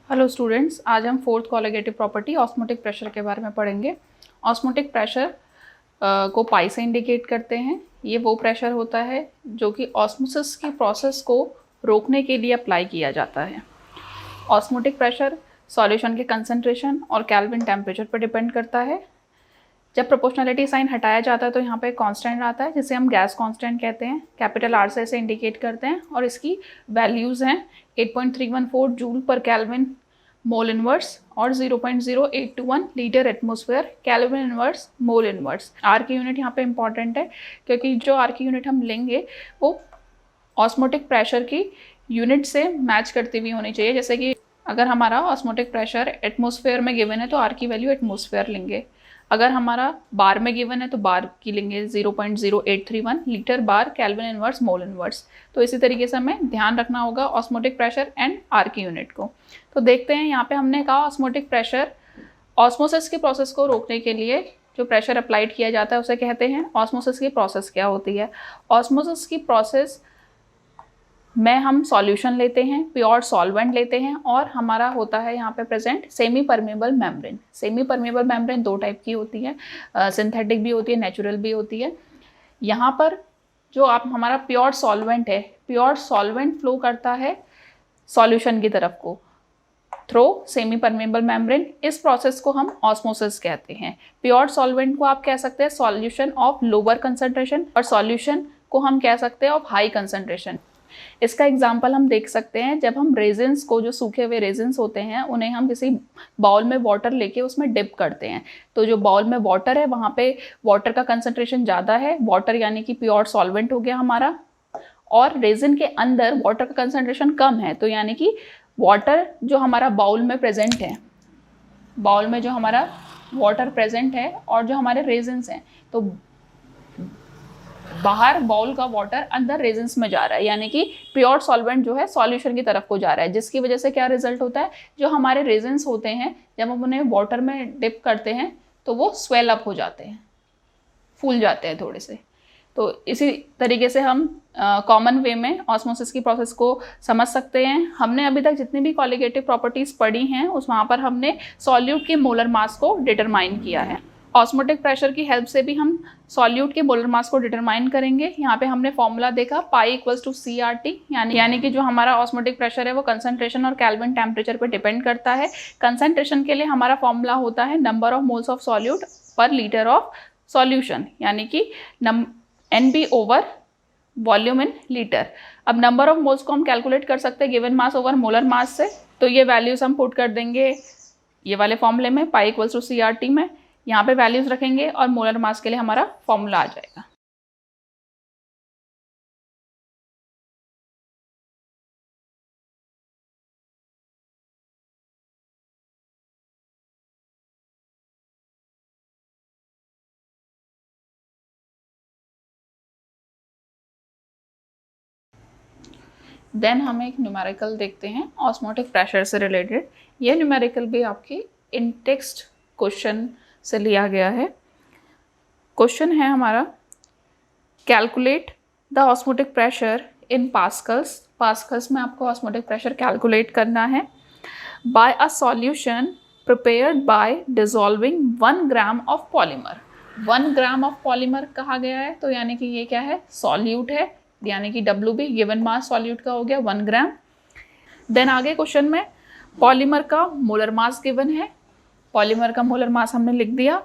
Hello students, आज हम fourth colligative property osmotic pressure के बारे में पढ़ेंगे। ऑस्मोटिक प्रेशर को पाई से इंडिकेट करते हैं। ये वो प्रेशर होता है जो कि ऑस्मोसिस की प्रोसेस को रोकने के लिए अप्लाई किया जाता है। ऑस्मोटिक प्रेशर सॉल्यूशन के कंसंट्रेशन और केल्विन टेम्परेचर पर डिपेंड करता है। जब प्रोपोर्शनलिटी साइन हटाया जाता है तो यहाँ पे कांस्टेंट आता है जिसे हम गैस कांस्टेंट कहते हैं। कैपिटल आर से इसे इंडिकेट करते हैं और इसकी वैल्यूज़ हैं 8.314 जूल पर केल्विन मोल इनवर्स और 0.0821 litre atmosphere kelvin inverse mole inverse. R की यूनिट यहाँ पे इंपॉर्टेंट है क्योंकि जो आर की यूनिट हम लेंगे वो ऑस्मोटिक प्रेशर की यूनिट से मैच करती हुई होनी चाहिए। जैसे कि अगर हमारा ऑस्मोटिक प्रेशर एटमॉस्फेयर में गिवन है तो आर की वैल्यू एटमॉस्फेयर लेंगे। अगर हमारा बार में गिवन है तो बार की लेंगे 0.0831 लीटर बार केल्विन इनवर्स मोल इनवर्स। तो इसी तरीके से हमें ध्यान रखना होगा ऑस्मोटिक प्रेशर एंड आर की यूनिट को। तो देखते हैं यहाँ पे हमने कहा ऑस्मोटिक प्रेशर ऑस्मोसिस की प्रोसेस को रोकने के लिए जो प्रेशर अप्लाइड किया जाता है उसे कहते हैं। ऑस्मोसिस की प्रोसेस क्या होती है? ऑस्मोसिस की प्रोसेस में हम सॉल्यूशन लेते हैं, प्योर सॉल्वेंट लेते हैं और हमारा होता है यहाँ पे present semi permeable membrane. Semi permeable membrane दो टाइप की होती है, सिंथेटिक भी होती है, नेचुरल भी होती है। यहाँ पर जो आप हमारा प्योर सॉल्वेंट है, प्योर सॉल्वेंट फ्लो करता है सॉल्यूशन की तरफ को थ्रो सेमी परमेबल मेम्ब्रेन। इस प्रोसेस को हम ऑस्मोसिस कहते हैं। प्योर सॉल्वेंट को आप कह सकते हैं सॉल्यूशन ऑफ लोअर कंसंट्रेशन और सॉल्यूशन को हम कह सकते हैं ऑफ हाई कंसंट्रेशन। इसका एग्जाम्पल हम देख सकते हैं जब हम रेजिन्स को, जो सूखे हुए रेजिन्स होते हैं, उन्हें हम किसी बाउल में वाटर लेके उसमें डिप करते हैं। तो जो बाउल में वाटर है वहाँ पे वाटर का कंसंट्रेशन ज़्यादा है, वाटर यानी कि प्योर सॉल्वेंट हो गया हमारा, और रेजिन के अंदर वाटर का कंसंट्रेशन कम है, तो यानी कि वाटर जो हमारा बाउल में प्रेजेंट है, बाउल में जो हमारा वाटर प्रेजेंट है और जो हमारे रेजिन्स हैं, तो बाहर बाउल का वाटर अंदर रेजिन्स में जा रहा है, यानी कि प्योर सॉल्वेंट जो है सॉल्यूशन की तरफ को जा रहा है, जिसकी वजह से क्या रिजल्ट होता है, जो हमारे रेजिन्स होते हैं जब हम उन्हें वाटर में डिप करते हैं तो वो स्वेल अप हो जाते हैं, फूल जाते हैं थोड़े से। तो इसी तरीके से हम कॉमन वे में ऑस्मोसिस की प्रोसेस को समझ सकते हैं। हमने अभी तक जितनी भी कॉलिगेटिव प्रॉपर्टीज़ पढ़ी हैं उस वहाँ पर हमने सॉल्यूट के मोलर मास को डिटरमाइन किया है। ऑस्मोटिक प्रेशर की हेल्प से भी हम सॉल्यूट के मोलर मास को डिटरमाइन करेंगे। यहाँ पे हमने फॉर्मूला देखा पाई इक्वल्स टू CRT, यानी कि जो हमारा ऑस्मोटिक प्रेशर है वो कंसंट्रेशन और केल्विन टेम्परेचर पर डिपेंड करता है। कंसंट्रेशन के लिए हमारा फॉर्मूला होता है number of moles of solute पर लीटर ऑफ सॉल्यूशन, यानी कि NB over volume in litre. अब नंबर ऑफ मोल्स को हम कैलकुलेट कर सकते हैं given mass over molar mass से। तो ये वैल्यूज हम पुट कर देंगे ये वाले फॉर्मूले में, पाई इक्वल्स टू CRT में। यहाँ पे वैल्यूज रखेंगे और मोलर मास के लिए हमारा फॉर्मूला आ जाएगा। देन हम एक न्यूमेरिकल देखते हैं ऑस्मोटिक प्रेशर से रिलेटेड। ये न्यूमेरिकल भी आपकी इन टेक्स्ट क्वेश्चन से लिया गया है। क्वेश्चन है हमारा calculate the osmotic pressure in pascals. Pascals में आपको ऑस्मोटिक प्रेशर कैलकुलेट करना है by a solution prepared by dissolving 1 gram of polymer. 1 gram of polymer कहा गया है, तो यानी कि ये क्या है, सॉल्यूट है, यानी कि WB गिवन मास सॉल्यूट का हो गया 1 ग्राम। देन आगे क्वेश्चन में पॉलीमर का मोलर मास गिवन है, पॉलीमर का मोलर मास हमने लिख दिया,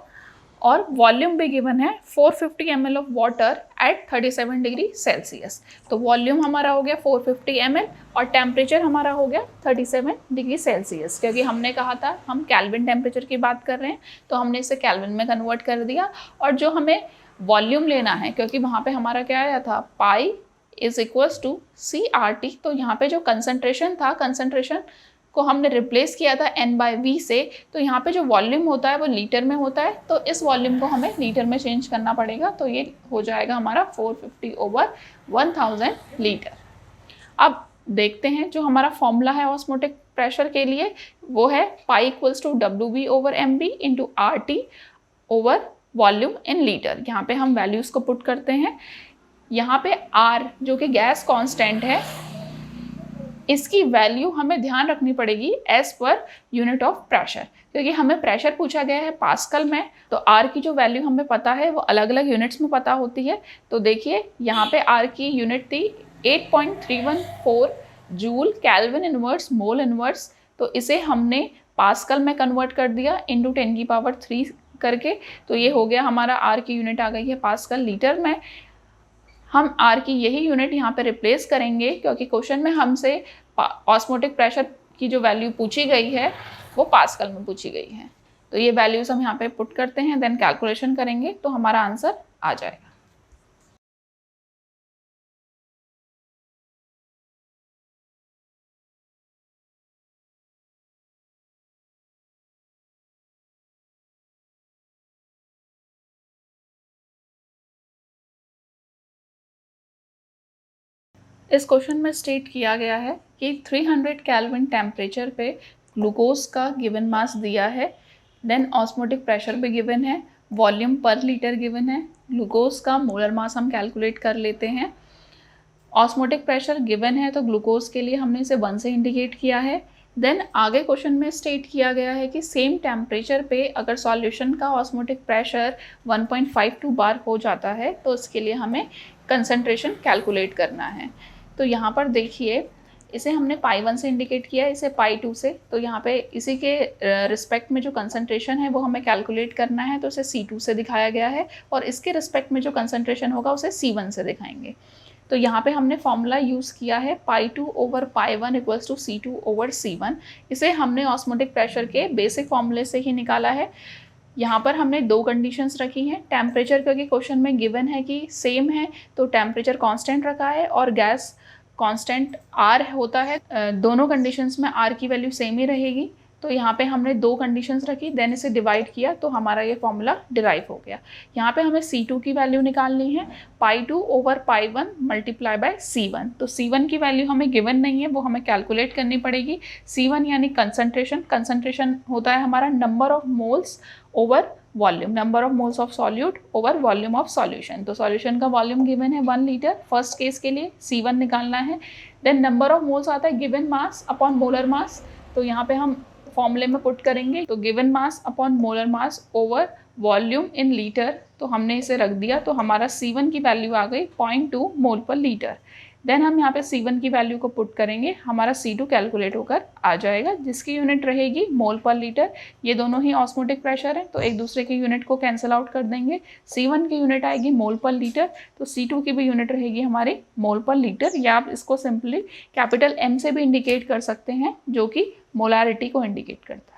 और वॉल्यूम भी गिवन है 450 ml of water at 37 degree Celsius. तो वॉल्यूम हमारा हो गया 450 ml और टेम्परेचर हमारा हो गया 37 डिग्री सेल्सियस, क्योंकि हमने कहा था हम केल्विन टेम्परेचर की बात कर रहे हैं तो हमने इसे केल्विन में कन्वर्ट कर दिया। और जो हमें वॉल्यूम लेना है, क्योंकि वहाँ पे हमारा क्या आया था, pi is equals to CRT, तो यहाँ पे जो कंसंट्रेशन था, कंसंट्रेशन को हमने रिप्लेस किया था N/V से, तो यहाँ पे जो वॉल्यूम होता है वो लीटर में होता है, तो इस वॉल्यूम को हमें लीटर में चेंज करना पड़ेगा। तो ये हो जाएगा हमारा 450 ओवर 1000 लीटर। अब देखते हैं जो हमारा फॉर्मूला है ऑस्मोटिक प्रेशर के लिए, वो है pi equals to WB over MB into RT over volume in litre. यहाँ पे हम वैल्यूज़ को पुट करते हैं। यहाँ पे R जो कि गैस कांस्टेंट है, इसकी वैल्यू हमें ध्यान रखनी पड़ेगी as per unit of pressure, क्योंकि हमें प्रेशर पूछा गया है पास्कल में, तो आर की जो वैल्यू हमें पता है वो अलग अलग यूनिट्स में पता होती है। तो देखिए यहाँ पे आर की यूनिट थी 8.314 joule kelvin inverse mole inverse, तो इसे हमने पास्कल में कन्वर्ट कर दिया इंटू 10⁻³ करके, तो ये हो गया हमारा आर की यूनिट आ गई है पास्कल लीटर में। हम आर की यही यूनिट यहाँ पे रिप्लेस करेंगे, क्योंकि क्वेश्चन में हमसे ऑस्मोटिक प्रेशर की जो वैल्यू पूछी गई है वो पास्कल में पूछी गई है। तो ये वैल्यूज हम यहाँ पे पुट करते हैं, देन कैलकुलेशन करेंगे तो हमारा आंसर आ जाएगा। इस क्वेश्चन में स्टेट किया गया है कि 300 केल्विन टेम्परेचर पे ग्लूकोज का गिवन मास दिया है, देन ऑस्मोटिक प्रेशर भी गिवन है, वॉल्यूम पर लीटर गिवन है, ग्लूकोज का मोलर मास हम कैलकुलेट कर लेते हैं। ऑस्मोटिक प्रेशर गिवन है तो ग्लूकोज के लिए हमने इसे 1 से इंडिकेट किया है। देन आगे क्वेश्चन में स्टेट किया गया है कि सेम टेम्परेचर पे अगर सॉल्यूशन का ऑस्मोटिक प्रेशर 1.52 बार हो जाता है तो उसके लिए हमें कंसंट्रेशन कैलकुलेट करना है। तो यहाँ पर देखिए इसे हमने π1 से इंडिकेट किया है, इसे π2 से, तो यहाँ पे इसी के रिस्पेक्ट में जो कंसंट्रेशन है वो हमें कैलकुलेट करना है, तो इसे C2 से दिखाया गया है, और इसके रिस्पेक्ट में जो कंसंट्रेशन होगा उसे C1 से दिखाएंगे। तो यहाँ पे हमने फॉर्मूला यूज़ किया है π2/π1 = C2/C1। इसे हमने ऑस्मोटिक प्रेशर के बेसिक फॉर्मूले से ही निकाला है। यहाँ पर हमने दो कंडीशंस रखी हैं। टेम्परेचर, क्योंकि क्वेश्चन में गिवन है कि सेम है तो टेम्परेचर कांस्टेंट रखा है, और गैस कांस्टेंट आर होता है, दोनों कंडीशंस में आर की वैल्यू सेम ही रहेगी। तो यहाँ पे हमने दो कंडीशंस रखी, देन इसे डिवाइड किया तो हमारा ये फॉर्मूला डिराइव हो गया। यहाँ पे हमें C2 की वैल्यू निकालनी है, π2/π1 × C1। तो C1 की वैल्यू हमें गिवन नहीं है, वो हमें कैलकुलेट करनी पड़ेगी। C1 यानी कंसंट्रेशन होता है हमारा number of moles over volume, number of moles of solute over volume of solution. तो सॉल्यूशन का वॉल्यूम गिवन है 1 लीटर, फर्स्ट केस के लिए C1 निकालना है। देन नंबर ऑफ मोल्स आता है given mass upon molar mass, तो यहाँ पे हम फॉर्मूले में पुट करेंगे, तो given mass upon molar mass over volume in litre, तो हमने इसे रख दिया, तो हमारा C1 की वैल्यू आ गई 0.2 मोल पर लीटर। देन हम यहाँ पे C1 की वैल्यू को पुट करेंगे, हमारा C2 कैलकुलेट होकर आ जाएगा, जिसकी यूनिट रहेगी मोल पर लीटर। ये दोनों ही ऑस्मोटिक प्रेशर है तो एक दूसरे की यूनिट को कैंसिल आउट कर देंगे। C1 की यूनिट आएगी मोल पर लीटर, तो C2 की भी यूनिट रहेगी हमारी मोल पर लीटर, या आप इसको सिंपली कैपिटल M से भी इंडिकेट कर सकते हैं, जो कि मोलारिटी को इंडिकेट करता है।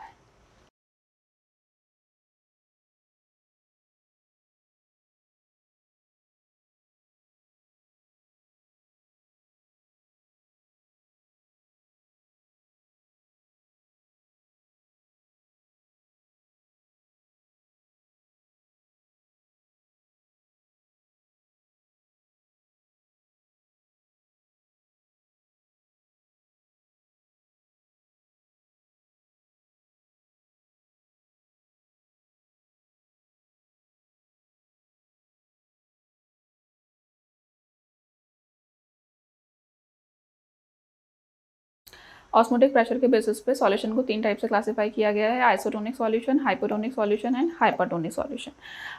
ऑस्मोटिक प्रेशर के बेसिस पे सॉल्यूशन को 3 टाइप से क्लासिफाई किया गया है, isotonic solution, hypotonic solution and hypertonic solution.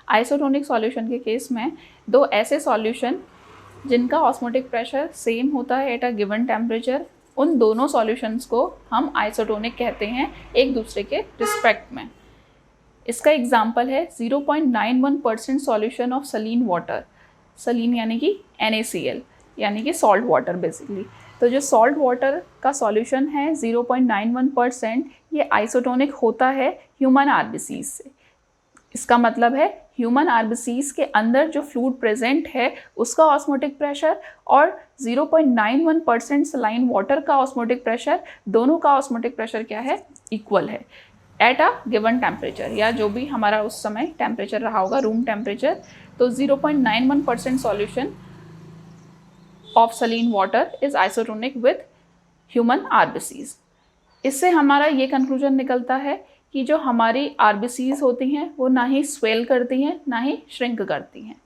Isotonic solution के केस में दो ऐसे सॉल्यूशन जिनका ऑस्मोटिक प्रेशर सेम होता है एट अ गिवन टेम्परेचर, उन दोनों सॉल्यूशंस को हम आइसोटोनिक कहते हैं एक दूसरे के रिस्पेक्ट में। इसका एग्जाम्पल है 0.91% solution of Saleen water, Saleen यानी कि NaCl यानी कि सॉल्ट वाटर बेसिकली। तो जो सॉल्ट वाटर का सॉल्यूशन है 0.91%, ये आइसोटोनिक होता है ह्यूमन RBCs से। इसका मतलब है ह्यूमन RBCs के अंदर जो फ्लूइड प्रेजेंट है उसका ऑस्मोटिक प्रेशर और 0.91% सलाइन वाटर का ऑस्मोटिक प्रेशर, दोनों का ऑस्मोटिक प्रेशर क्या है, इक्वल है एट अ गिवन टेम्परेचर, या जो भी हमारा उस समय टेम्परेचर रहा होगा, रूम टेम्परेचर। तो 0.91% solution of Saleen water is isotonic with human RBCs। इससे हमारा ये कंक्लूजन निकलता है कि जो हमारी RBCs होती हैं वो ना ही स्वेल करती हैं ना ही श्रिंक करती हैं।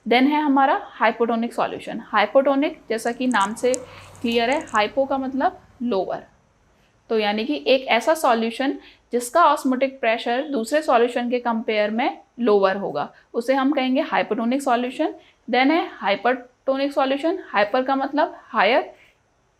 देन है हमारा हाइपोटोनिक सॉल्यूशन। हाइपोटोनिक जैसा कि नाम से क्लियर है, हाइपो का मतलब लोअर। तो यानी कि एक ऐसा सॉल्यूशन जिसका ऑस्मोटिक प्रेशर दूसरे सॉल्यूशन के कंपेयर में लोअर होगा उसे हम कहेंगे हाइपरटोनिक सॉल्यूशन। देन है हाइपरटोनिक सॉल्यूशन, हाइपर का मतलब हायर,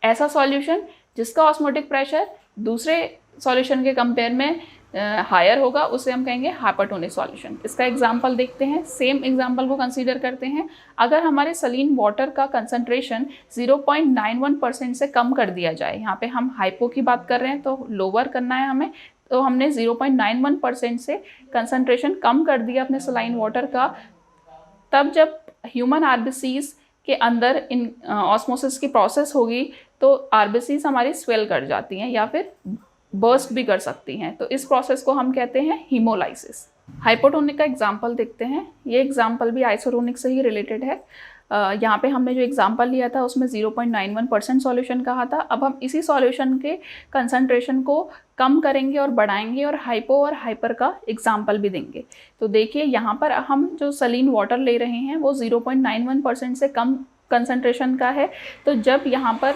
ऐसा सॉल्यूशन जिसका ऑस्मोटिक प्रेशर दूसरे सॉल्यूशन के कंपेयर में हायर होगा उसे हम कहेंगे हाइपरटोनिक सॉल्यूशन। इसका एग्जांपल देखते हैं, सेम एग्जांपल को कंसीडर करते हैं। अगर हमारे सलीन वाटर का कंसंट्रेशन 0.91% से कम कर दिया जाए, यहाँ पे हम हाइपो की बात कर रहे हैं तो लोअर करना है हमें, तो हमने 0.91% से कंसंट्रेशन कम कर दिया अपने सलाइन वाटर का, तब जब ह्यूमन आरबीसीज के अंदर इन ऑस्मोसिस की प्रोसेस होगी तो आरबीसीज हमारी स्वेल कर जाती हैं या फिर बर्स्ट भी कर सकती हैं। तो इस प्रोसेस को हम कहते हैं हीमोलाइसिस। हाइपोटोनिक का एग्जांपल देखते हैं। ये एग्जांपल भी आइसोटोनिक से ही रिलेटेड है। यहाँ पे हमने जो एग्जांपल लिया था उसमें 0.91% सॉल्यूशन कहा था। अब हम इसी सॉल्यूशन के कंसंट्रेशन को कम करेंगे और बढ़ाएंगे और हाइपो और हाइपर का एग्जांपल भी देंगे। तो देखिए यहाँ पर हम जो सलीन वाटर ले रहे हैं वो 0.91% से कम कंसंट्रेशन का है। तो जब यहाँ पर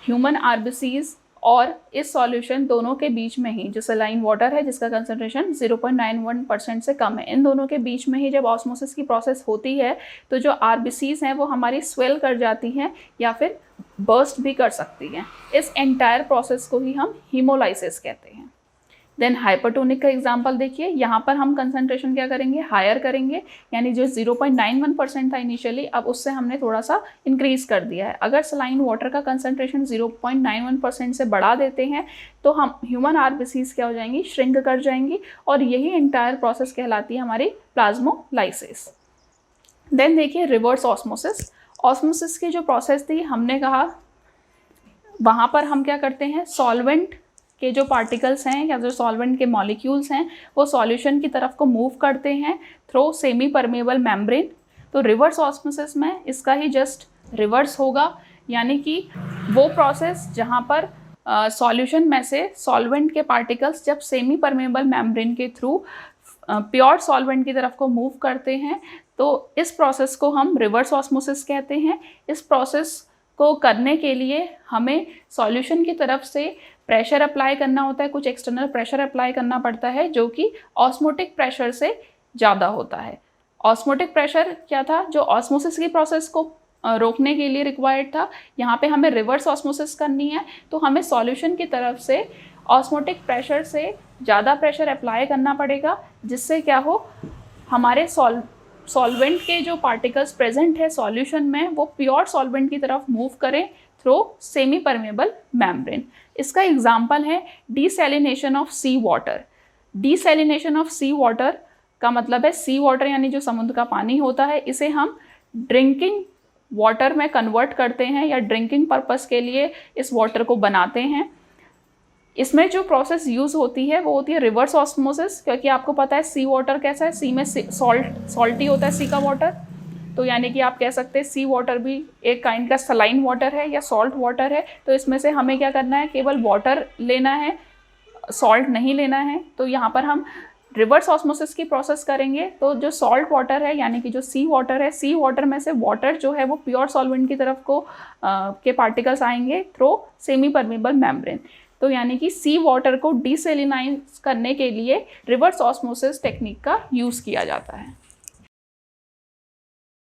ह्यूमन आरबीसीज और इस सॉल्यूशन दोनों के बीच में ही जो सलाइन वाटर है जिसका कंसंट्रेशन 0.91% से कम है, इन दोनों के बीच में ही जब ऑस्मोसिस की प्रोसेस होती है तो जो आरबीसीज हैं वो हमारी स्वेल कर जाती हैं या फिर बर्स्ट भी कर सकती हैं। इस एंटायर प्रोसेस को ही हम हीमोलाइसिस कहते हैं। देन हाइपरटोनिक का एग्जांपल देखिए, यहाँ पर हम कंसंट्रेशन क्या करेंगे, हायर करेंगे, यानी जो 0.91% था इनिशियली अब उससे हमने थोड़ा सा इंक्रीज कर दिया है। अगर सलाइन वाटर का कंसंट्रेशन 0.91% से बढ़ा देते हैं तो हम ह्यूमन आरबीसीज क्या हो जाएंगी, श्रिंक कर जाएंगी, और यही एंटायर प्रोसेस कहलाती है हमारी प्लाज्मोलाइसिस। देन देखिए रिवर्स ऑस्मोसिस। ऑस्मोसिस की जो प्रोसेस थी हमने कहा वहाँ पर हम क्या करते हैं, सॉल्वेंट के जो पार्टिकल्स हैं या जो सॉल्वेंट के मॉलिक्यूल्स हैं वो सॉल्यूशन की तरफ को मूव करते हैं थ्रू सेमी परमेबल मेम्ब्रेन। तो रिवर्स ऑस्मोसिस में इसका ही जस्ट रिवर्स होगा, यानी कि वो प्रोसेस जहाँ पर सॉल्यूशन में से सॉल्वेंट के पार्टिकल्स जब सेमी परमेबल मेम्ब्रेन के थ्रू प्योर सॉल्वेंट की तरफ को मूव करते हैं तो इस प्रोसेस को हम रिवर्स ऑस्मोसिस कहते हैं। इस प्रोसेस को करने के लिए हमें सॉल्यूशन की तरफ से प्रेशर अप्लाई करना होता है, कुछ एक्सटर्नल प्रेशर अप्लाई करना पड़ता है जो कि ऑस्मोटिक प्रेशर से ज़्यादा होता है। ऑस्मोटिक प्रेशर क्या था, जो ऑस्मोसिस की प्रोसेस को रोकने के लिए रिक्वायर्ड था। यहाँ पे हमें रिवर्स ऑस्मोसिस करनी है तो हमें सॉल्यूशन की तरफ से ऑस्मोटिक प्रेशर से ज़्यादा प्रेशर अप्लाई करना पड़ेगा, जिससे क्या हो, हमारे सॉल्वेंट के जो पार्टिकल्स प्रेजेंट है सॉल्यूशन में वो प्योर सॉल्वेंट की तरफ मूव करें थ्रू सेमी परमेबल मेम्ब्रेन। इसका एग्जाम्पल है desalination of sea water. Desalination of sea water का मतलब है सी वाटर यानी जो समुद्र का पानी होता है, इसे हम ड्रिंकिंग वाटर में कन्वर्ट करते हैं या ड्रिंकिंग पर्पस के लिए इस वाटर को बनाते हैं। इसमें जो प्रोसेस यूज़ होती है वो होती है रिवर्स ऑस्मोसिस, क्योंकि आपको पता है सी वाटर कैसा है, सी में सॉल्टी होता है सी का वाटर। तो यानी कि आप कह सकते हैं सी वाटर भी एक काइंड का सलाइन वाटर है या सॉल्ट वाटर है। तो इसमें से हमें क्या करना है, केवल वाटर लेना है, सॉल्ट नहीं लेना है। तो यहाँ पर हम रिवर्स ऑस्मोसिस की प्रोसेस करेंगे तो जो सॉल्ट वाटर है यानी कि जो सी वाटर है, सी वाटर में से वाटर जो है वो प्योर सॉल्वेंट की तरफ को के पार्टिकल्स आएंगे थ्रू सेमी परमेबल मेम्ब्रेन। तो यानी कि सी वाटर को डीसैलिनाइज करने के लिए रिवर्स ऑस्मोसिस टेक्निक का यूज़ किया जाता है।